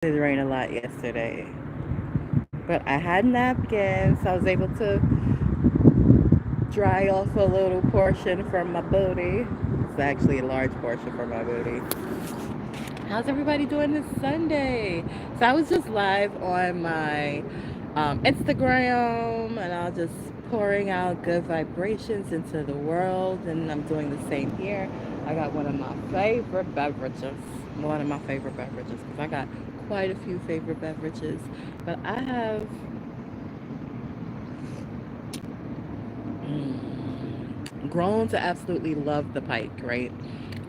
It rained a lot yesterday, but I had napkins, so I was able to dry off a little portion from my booty. It's actually a large portion from my booty. How's everybody doing this Sunday? So I was just live on my Instagram, and I was just pouring out good vibrations into the world, and I'm doing the same here. I got one of my favorite beverages, one of my favorite beverages, because I got quite a few favorite beverages, but I have grown to absolutely love the pike, right?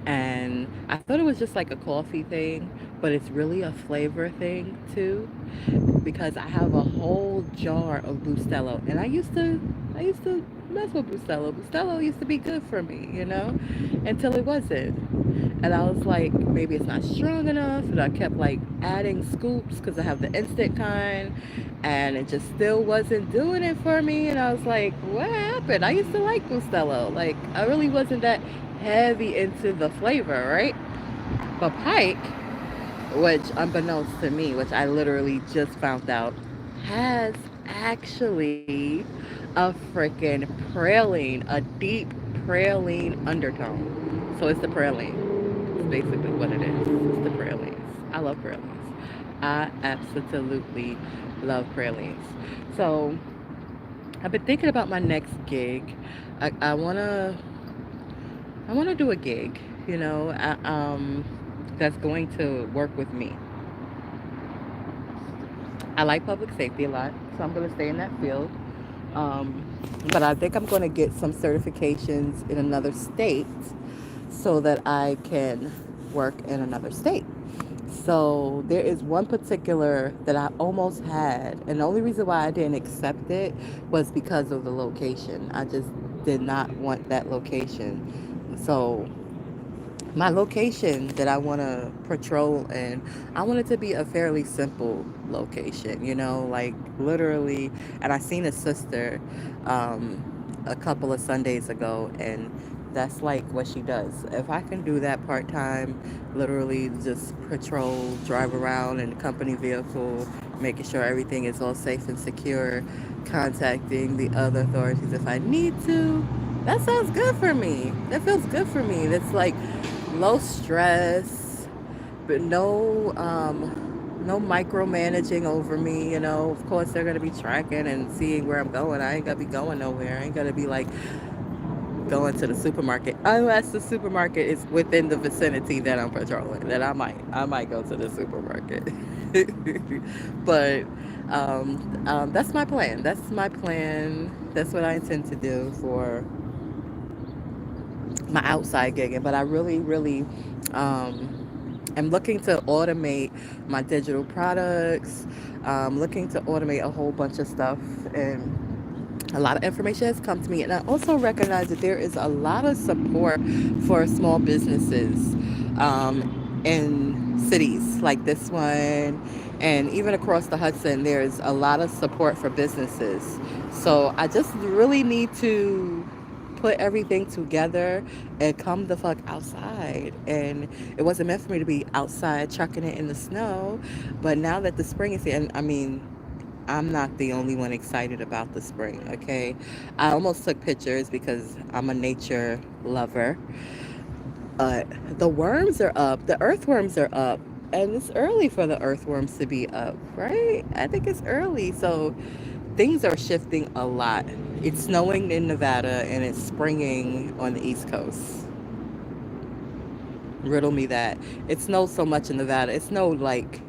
And I thought it was just like a coffee thing, but it's really a flavor thing too, because I have a whole jar of Bustelo, and I used to mess with Bustelo. Bustelo used to be good for me, until it wasn't. And I was like, maybe it's not strong enough. And I kept like adding scoops because I have the instant kind, and it just still wasn't doing it for me. And I was like, what happened? I used to like Bustelo. Like, I really wasn't that heavy into the flavor, right? But Pike, which unbeknownst to me, which I literally just found out, has actually a freaking praline, a deep praline undertone. So it's the praline. It's basically what it is. It's the pralines. I love pralines. I absolutely love pralines. So I've been thinking about my next gig. I wanna do a gig, that's going to work with me. I like public safety a lot, so I'm going to stay in that field. Um, but I think I'm going to get some certifications in another state so that I can work in another state. So there is one particular that I almost had, and the only reason why I didn't accept it was because of the location. I just did not want that location. So my location that I want to patrol in, I want it to be a fairly simple location, like literally. And I seen a sister a couple of Sundays ago, and that's like what she does. If I can do that part time, literally just patrol, drive around in a company vehicle, making sure everything is all safe and secure, contacting the other authorities if I need to. That sounds good for me. That feels good for me. That's like low stress, but no micromanaging over me. Of course they're gonna be tracking and seeing where I'm going. I ain't gonna be going nowhere. I ain't gonna be like going to the supermarket unless the supermarket is within the vicinity that I'm patrolling. Then I might go to the supermarket. But that's my plan. That's my plan. That's what I intend to do for my outside gigging. But I really, really am looking to automate my digital products. Looking to automate a whole bunch of stuff, and a lot of information has come to me. And I also recognize that there is a lot of support for small businesses in cities like this one, and even across the Hudson. There's a lot of support for businesses. So I just really need to put everything together and come the fuck outside. And it wasn't meant for me to be outside chucking it in the snow. But now that the spring is here, and I mean, I'm not the only one excited about the spring, okay? I almost took pictures because I'm a nature lover. The worms are up, the earthworms are up, and it's early for the earthworms to be up, right? I think it's early. So things are shifting a lot. It's snowing in Nevada and it's springing on the East Coast. Riddle me that. It snows so much in Nevada. It snowed like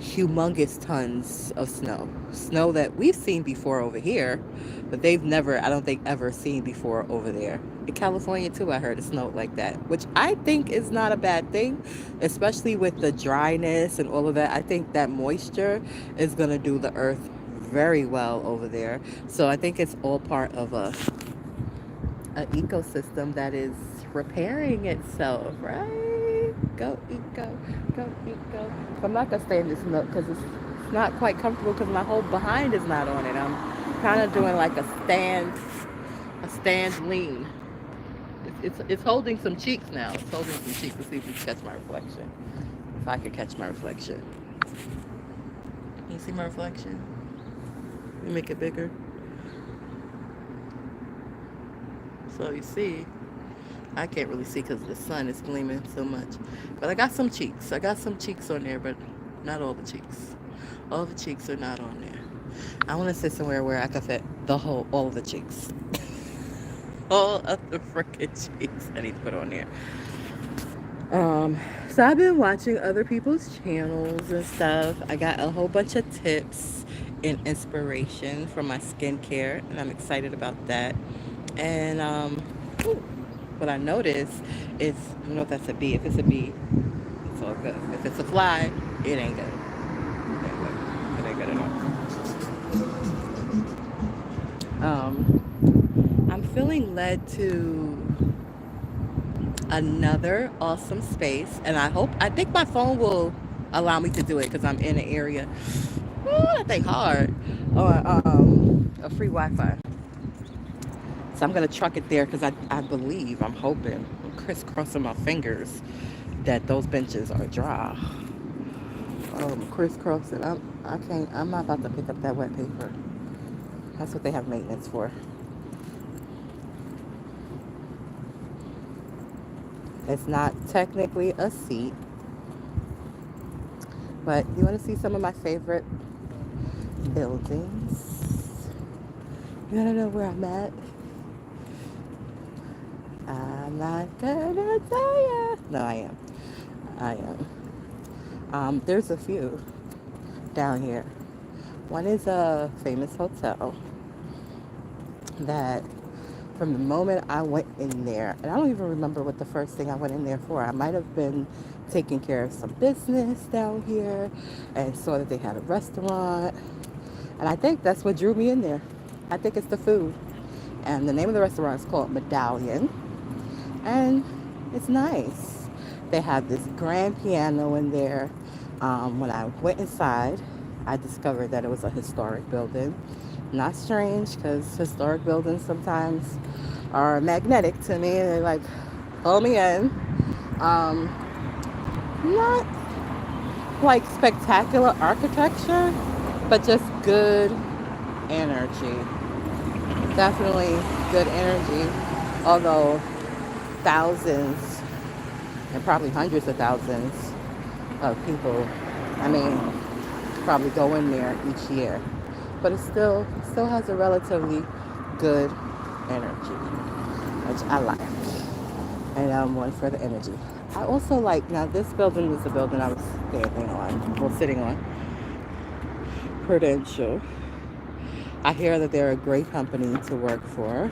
humongous tons of snow. Snow that we've seen before over here, but they've never, I don't think, ever seen before over there. In California, too, I heard it snowed like that, which I think is not a bad thing, especially with the dryness and all of that. I think that moisture is going to do the earth very well over there. So I think it's all part of a ecosystem that is repairing itself, right? Go eco, go eco. So I'm not gonna stay in this nook because it's not quite comfortable because my whole behind is not on it. I'm kind of doing like a stand lean. It's holding some cheeks now. It's holding some cheeks. Let's see if we can catch my reflection. If I could catch my reflection. You see my reflection? Let me make it bigger. So you see, I can't really see because the sun is gleaming so much. But I got some cheeks. I got some cheeks on there, but not all the cheeks. All the cheeks are not on there. I want to sit somewhere where I can fit all of the cheeks. All of the freaking cheeks I need to put on there. So I've been watching other people's channels and stuff. I got a whole bunch of tips and inspiration for my skincare, and I'm excited about that. And what I noticed is, I don't know if that's a bee. If it's a bee, it's all good. If it's a fly, it ain't good. It ain't good. It ain't good at all. I'm feeling led to another awesome space, and I think my phone will allow me to do it because I'm in an area. Ooh, that thing hard. Or a free Wi-Fi. So I'm gonna truck it there because I believe, I'm hoping, I'm crisscrossing my fingers that those benches are dry. Crisscrossing. I can't. I'm not about to pick up that wet paper. That's what they have maintenance for. It's not technically a seat, but you want to see some of my favorite buildings? You want to know where I'm at? I'm not gonna tell you. No, I am. I am. There's a few down here. One is a famous hotel that from the moment I went in there, and I don't even remember what the first thing I went in there for. I might have been taking care of some business down here and saw that they had a restaurant. And I think that's what drew me in there. I think it's the food. And the name of the restaurant is called Medallion. And it's nice. They have this grand piano in there. When I went inside, I discovered that it was a historic building. Not strange, because historic buildings sometimes are magnetic to me. They like pull me in. Not like spectacular architecture, but just good energy. Definitely good energy. Although thousands and probably hundreds of thousands of people, I mean, probably go in there each year. But it still has a relatively good energy, which I like. And I'm one for the energy. I also like, now this building was the building I was sitting on, Prudential. I hear that they're a great company to work for.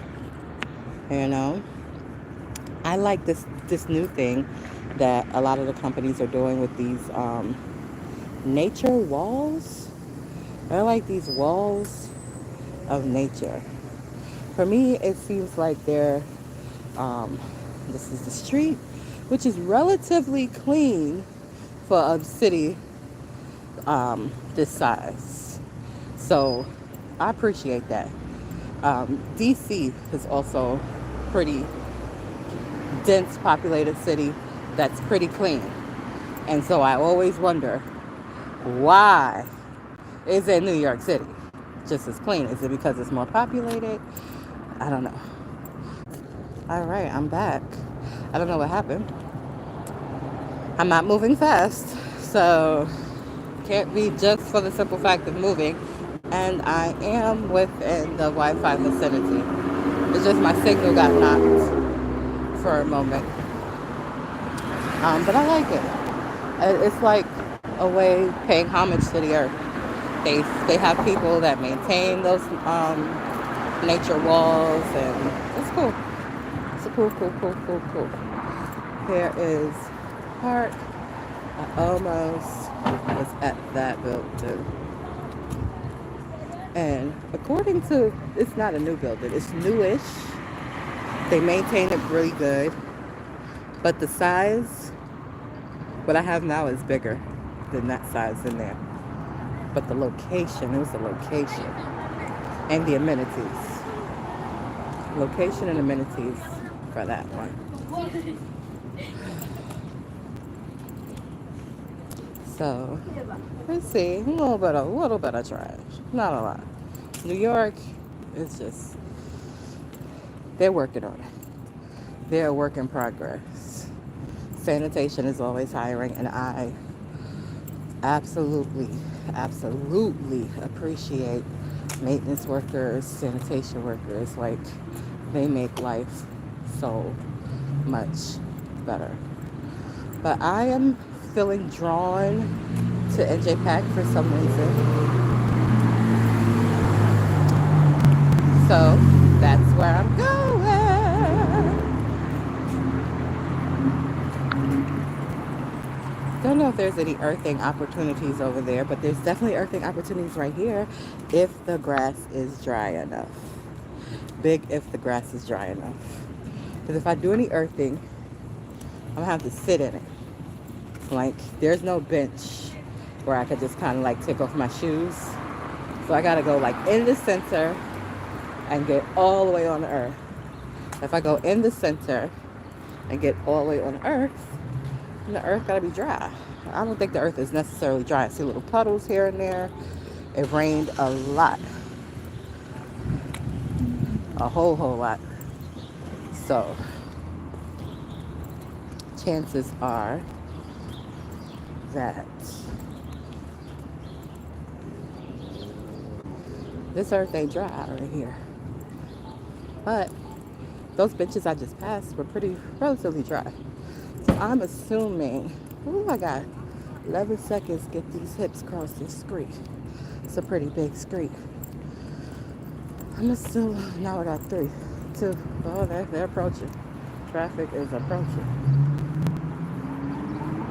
You know, I like this new thing that a lot of the companies are doing with these nature walls. They're like these walls of nature. For me, it seems like this is the street, which is relatively clean for a city this size. So I appreciate that. DC is also pretty dense populated city that's pretty clean. And so I always wonder, why is it New York City just as clean? Is it because it's more populated? I don't know. All right, I'm back. I don't know what happened. I'm not moving fast, so can't be just for the simple fact of moving. And I am within the Wi-Fi vicinity. It's just my signal got knocked for a moment. But I like it. It's like a way paying homage to the earth. They have people that maintain those nature walls, and it's cool. It's a cool. Here is park. I almost was at that building. And according to, it's not a new building, it's newish. They maintain it really good. But the size, what I have now is bigger than that size in there. But the location, it was the location and the amenities. Location and amenities for that one. So let's see, a little bit of trash, not a lot. New York, it's just they're working on it. They're a work in progress. Sanitation is always hiring, and I absolutely, absolutely appreciate maintenance workers, sanitation workers. Like, they make life so much better. But I am feeling drawn to NJ Pack for some reason. So that's where I'm going. Don't know if there's any earthing opportunities over there, but there's definitely earthing opportunities right here if the grass is dry enough. Big if the grass is dry enough. Because if I do any earthing, I'm gonna have to sit in it. Like, there's no bench where I could just kind of like take off my shoes. So I gotta go like in the center and get all the way on the earth. If I go in the center and get all the way on the earth, then the earth gotta be dry. I don't think the earth is necessarily dry. I see little puddles here and there. It rained a lot. A whole lot. So chances are that this earth ain't dry right here. But those benches I just passed were relatively dry. So I'm assuming, I got 11 seconds to get these hips across this street. It's a pretty big street. I'm assuming, now I got 3, 2, oh, they're approaching. Traffic is approaching.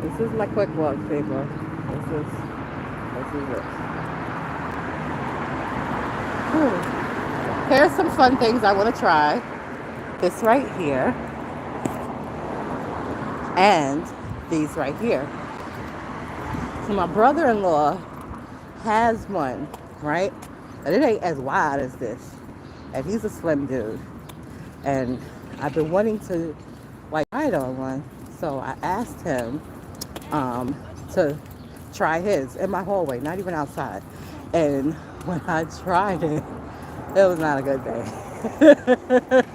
This is my quick walk, people. This is it. Here's some fun things I want to try. This right here. And these right here. So my brother-in-law has one, right? And it ain't as wide as this. And he's a slim dude. And I've been wanting to like ride on one. So I asked him to try his in my hallway, not even outside. And when I tried it, it was not a good day.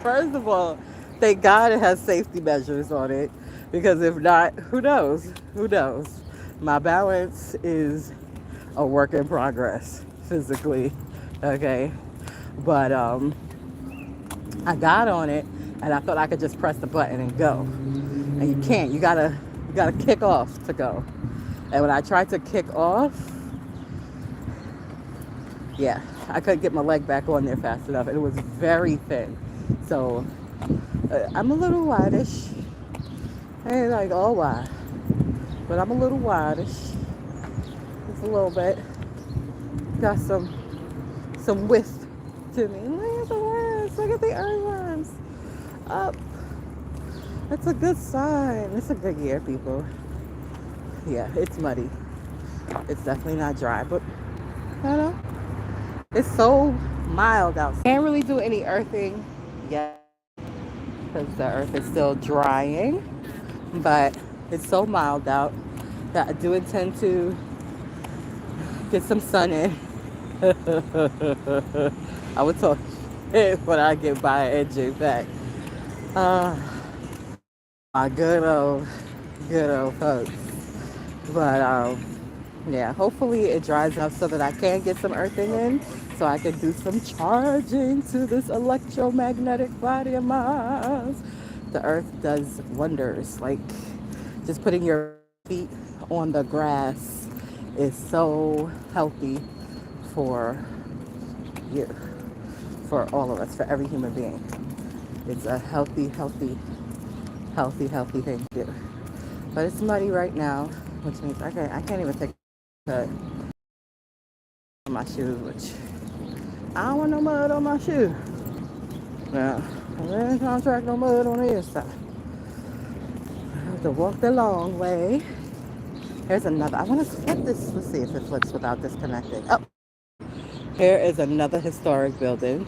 First of all, thank God it has safety measures on it, because if not, who knows? Who knows? My balance is a work in progress physically, okay? But I got on it, and I thought I could just press the button and go. And you can't. You gotta kick off to go. And when I tried to kick off, yeah, I couldn't get my leg back on there fast enough. It was very thin. So I'm a little whitish. I ain't like all wide, but I'm a little whitish. Just a little bit. Got some width to me. Look at the worms. Look at the earthworms. Up. That's a good sign. It's a good year, people. Yeah, it's muddy. It's definitely not dry, but I don't know. It's so mild outside. Can't really do any earthing yet because the earth is still drying, but it's so mild out that I do intend to get some sun in. I would talk shit when I get by NJ back. My good old folks. But yeah, hopefully it dries enough so that I can get some earthing in, so I can do some charging to this electromagnetic body of mine. The earth does wonders. Like, just putting your feet on the grass is so healthy for you, for all of us, for every human being. It's a healthy thing to do. But it's muddy right now, which means I can't even take a cut on my shoes, which I don't want no mud on my shoe. Now, I ain't trying to track no mud on the inside. I have to walk the long way. Here's another. I want to flip this. Let's see if it flips without disconnecting. Oh, here is another historic building.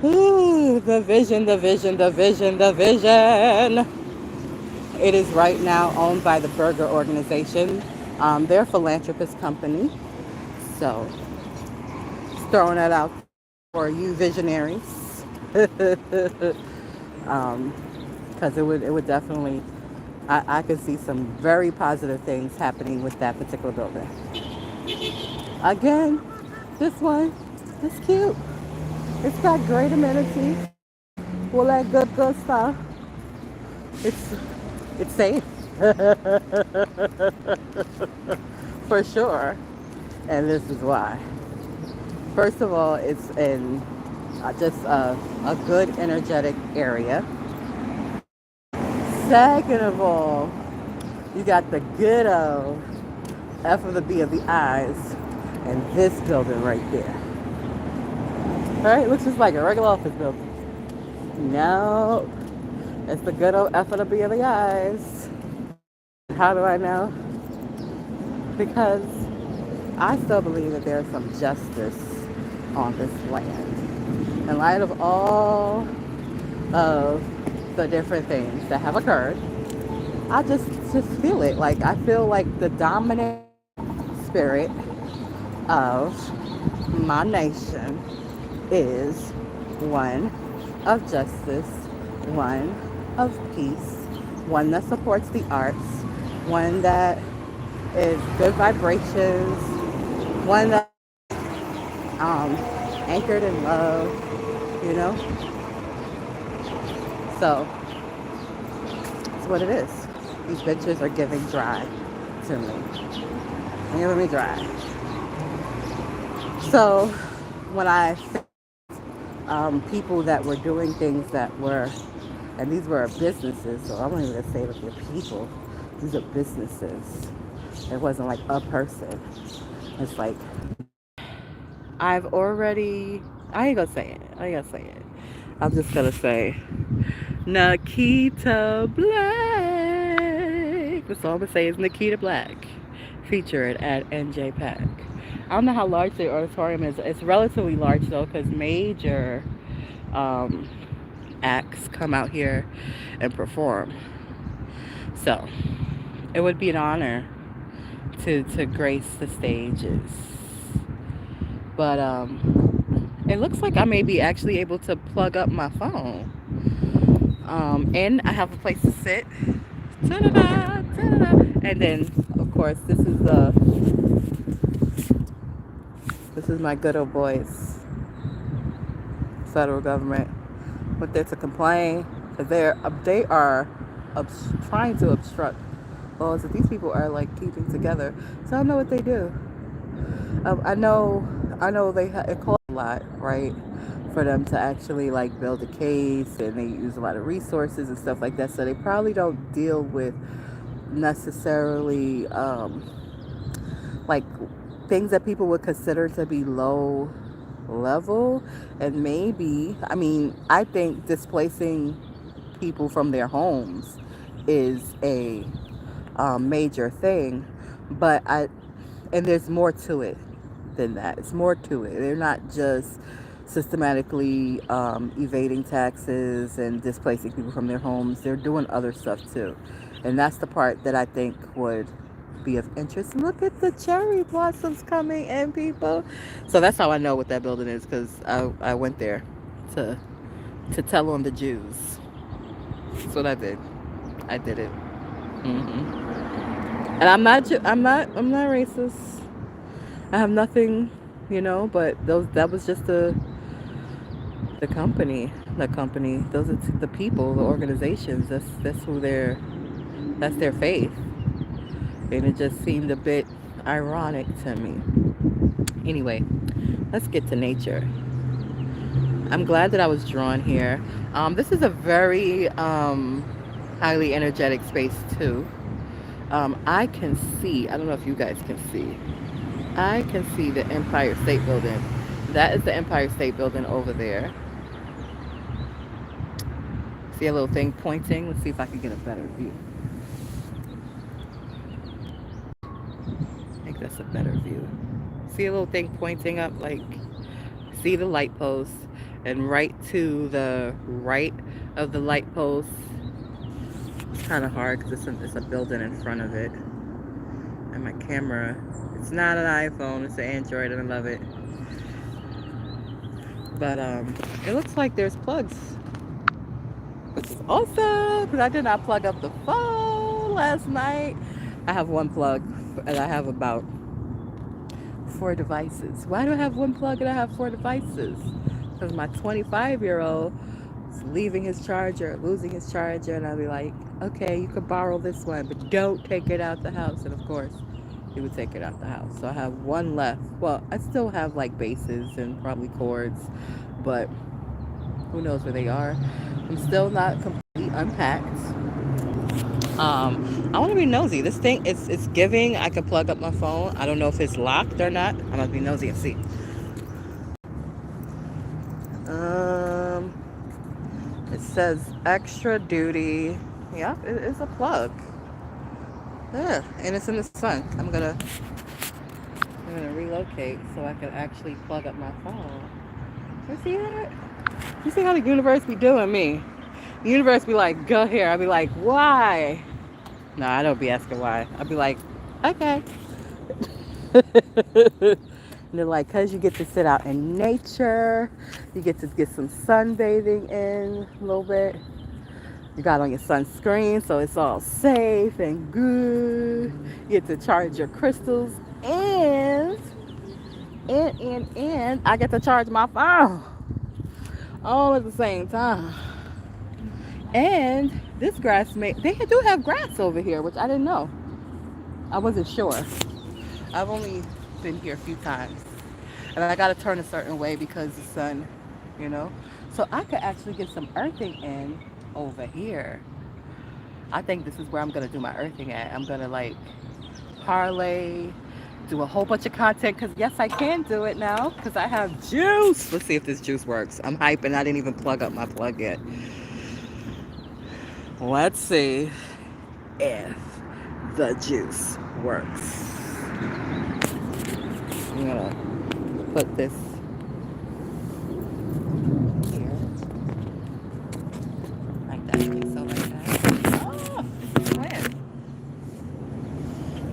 Ooh, the vision. It is right now owned by the Burger Organization. They're a philanthropist company, so just throwing that out for you visionaries. Because it would definitely, I could see some very positive things happening with that particular building. Again, this one, it's cute. It's got great amenities, all that good stuff. It's it's safe for sure, and this is why. First of all, it's in just a good energetic area. Second of all, you got the good old F of the B of the I's and this building right there. Right? It looks just like a regular office building. No, it's the good old F of the B of the I's. How do I know? Because I still believe that there's some justice on this land. In light of all of the different things that have occurred, I just feel it. Like I feel like the dominant spirit of my nation is one of justice, one of peace, one that supports the arts, one that is good vibrations, one that anchored in love, you know. So that's what it is. These bitches are giving dry to me. They're giving me dry. So when I people that were doing things that were, and these were businesses, so I'm not even gonna say that they're people. These are businesses. It wasn't like a person. It's like I've already. I ain't gonna say it. I ain't gonna say it. I'm just gonna say Nikita Black. That's all I'm gonna say is Nikita Black, featured at NJ I don't know how large the auditorium is. It's relatively large though, because major um, acts come out here and perform. So it would be an honor to grace the stages. But it looks like I may be actually able to plug up my phone. And I have a place to sit. Ta-da-da, ta-da-da. And then, of course, this is my good old boys, federal government. But they're to complain that they are trying to obstruct laws that these people are like keeping together. So I know what they do. I know it costs a lot, right, for them to actually like build a case, and they use a lot of resources and stuff like that. So they probably don't deal with necessarily like things that people would consider to be low level. And maybe, I mean, I think displacing people from their homes is a major thing, but and there's more to it than that. It's more to it. They're not just systematically evading taxes and displacing people from their homes. They're doing other stuff too, and that's the part that I think would be of interest. Look at the cherry blossoms coming in, people. So that's how I know what that building is, because I went there to tell on the Jews. That's what I did. I did it. And I'm not racist. I have nothing, but that was just the company. The company. Those are the people, the organizations. That's their faith. And it just seemed a bit ironic to me. Anyway, let's get to nature. I'm glad that I was drawn here. This is a very highly energetic space too. I can see, I don't know if you guys can see, I can see the Empire State Building. That is the Empire State Building over there. See a little thing pointing? Let's see if I can get a better view. I think that's a better view. See a little thing pointing up, like, see the light post, and right to the right of the light post, it's kind of hard because it's a building in front of it. And my camera, it's not an iPhone, it's an Android, and I love it. But it looks like there's plugs, which is awesome because I did not plug up the phone last night. I have one plug, and I have about 4 devices. Why do I have one plug and I have 4 devices? Because my 25-year-old is leaving his charger, losing his charger, and I'll be like, okay, you could borrow this one, but don't take it out the house. And of course, he would take it out the house. So I have one left. Well, I still have like bases and probably cords, but who knows where they are. I'm still not completely unpacked. I want to be nosy. This thing, it's giving. I could plug up my phone. I don't know if it's locked or not. I'm gonna be nosy and see. It says extra duty. Yep, it is a plug. Yeah, and it's in the sun. I'm gonna relocate so I can actually plug up my phone. You see that? You see how the universe be doing me? The universe be like, go here. I'll be like, why? No, I don't be asking why. I'll be like, okay. And they're like, because you get to sit out in nature. You get to get some sunbathing in a little bit. You got on your sunscreen, so it's all safe and good. You get to charge your crystals. And I get to charge my phone all at the same time. And this grass they do have grass over here, which I didn't know. I wasn't sure. I've only been here a few times. And I got to turn a certain way because the sun, you know. So I could actually get some earthing in over here. I think this is where I'm going to do my earthing at. I'm going to like parlay, do a whole bunch of content because yes, I can do it now because I have juice. Let's see if this juice works. I'm hyping. I didn't even plug up my plug yet. Let's see if the juice works. I'm gonna put this here like that. Okay, so like that. Oh, this is weird.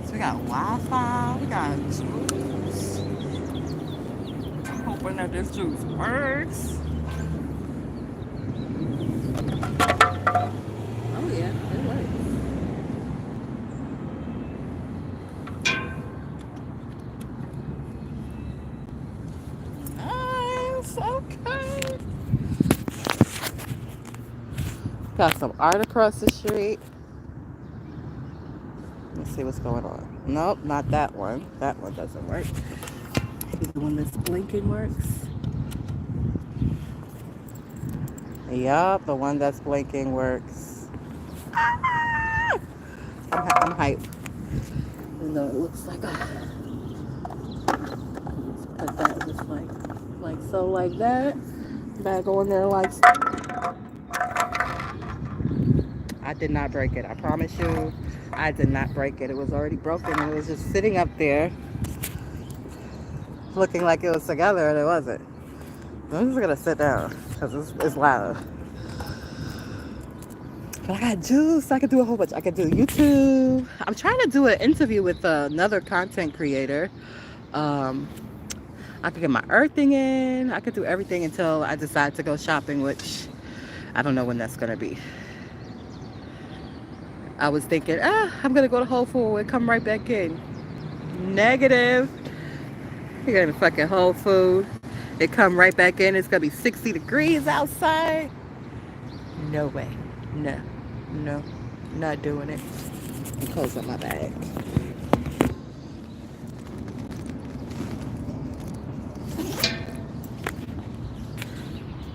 So we got Wi-Fi. We got juice. I'm hoping that this juice works. Oh yeah, it works. Nice, okay. Got some art across the street. Let's see what's going on. Nope, not that one. That one doesn't work. Maybe the one that's blinking works. Yup, the one that's blinking works. Ah! I'm hyped. Even though it looks like let's put that just like so, like that. Back on there like. I did not break it. I promise you, I did not break it. It was already broken and it was just sitting up there, looking like it was together, and it wasn't. I'm just gonna sit down because it's loud. But I got juice. I could do a whole bunch. I could do YouTube. I'm trying to do an interview with another content creator. I could get my earthing in. I could do everything until I decide to go shopping, which I don't know when that's gonna be. I was thinking, I'm gonna go to Whole Foods and come right back in. Negative. You're going to fucking Whole Foods. It come right back in. It's gonna be 60 degrees outside. No way. No. Not doing it. And close up my bag.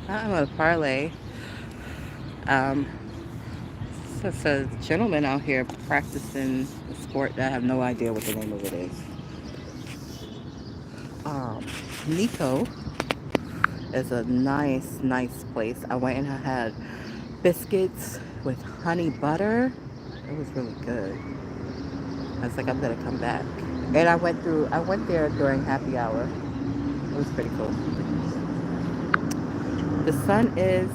I'm gonna parlay. There's a gentleman out here practicing a sport that I have no idea what the name of it is. Nico is a nice place. I went and I had biscuits with honey butter. It was really good. I was like, I'm gonna come back. And I went there during happy hour. It was pretty cool. The sun is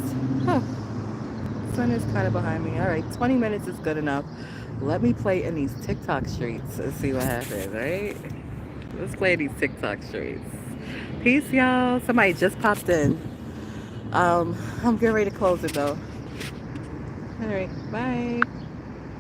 kind of behind me. All right, 20 minutes is good enough. let me play in these TikTok streets and see what happens, right? Let's play these TikTok streets. Peace, y'all. Somebody just popped in. I'm getting ready to close it though. All right, bye.